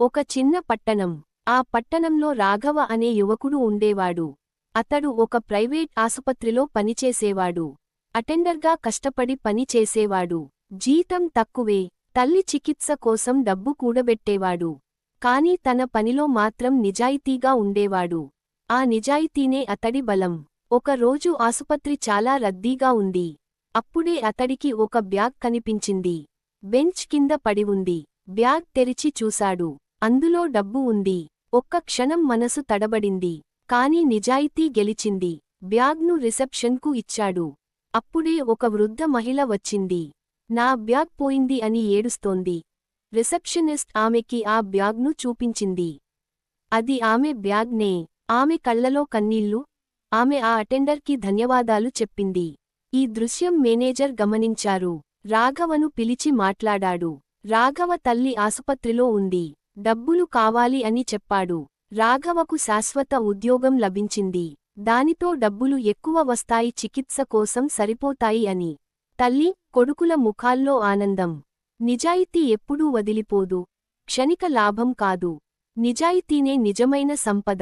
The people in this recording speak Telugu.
ఒక చిన్న పట్టణం. ఆ పట్టణంలో రాఘవ అనే యువకుడు ఉండేవాడు. అతడు ఒక ప్రైవేట్ ఆసుపత్రిలో పనిచేసేవాడు. అటెండర్గా కష్టపడి పని చేసేవాడు. జీతం తక్కువే. తల్లి చికిత్స కోసం డబ్బు కూడబెట్టేవాడు. కాని తన పనిలో మాత్రం నిజాయితీగా ఉండేవాడు. ఆ నిజాయితీనే అతడి బలం. ఒక రోజు ఆసుపత్రి చాలా రద్దీగా ఉంది. అప్పుడే అతడికి ఒక బ్యాగ్ కనిపించింది. బెంచ్ కింద పడి ఉంది. బ్యాగ్ తెరిచి చూశాడు. అందులో డబ్బు ఉంది. ఒక్క క్షణం మనసు తడబడింది. కాని నిజాయితీ గెలిచింది. బ్యాగ్ను రిసెప్షన్కు ఇచ్చాడు. అప్పుడే ఒక వృద్ధ మహిళ వచ్చింది. నా బ్యాగ్ పోయింది అని ఏడుస్తోంది. రిసెప్షనిస్ట్ ఆమెకి ఆ బ్యాగ్ను చూపించింది. అది ఆమె బ్యాగ్నే. ఆమె కళ్లలో కన్నీళ్లు. ఆమె ఆ అటెండర్కి ధన్యవాదాలు చెప్పింది. ఈ దృశ్యం మేనేజర్ గమనించారు. రాఘవను పిలిచి మాట్లాడాడు. రాఘవ తల్లి ఆసుపత్రిలో ఉంది. డబ్బులు కావాలి అని చెప్పాడు. రాఘవకు శాశ్వత ఉద్యోగం లభించింది. దానితో డబ్బులు ఎక్కువ వస్తాయి, చికిత్స కోసం సరిపోతాయి అని. తల్లి, కొడుకుల ముఖాల్లో ఆనందం. నిజాయితీ ఎప్పుడూ వదిలిపోదు. క్షణిక లాభం కాదు. నిజాయితీనే నిజమైన సంపద.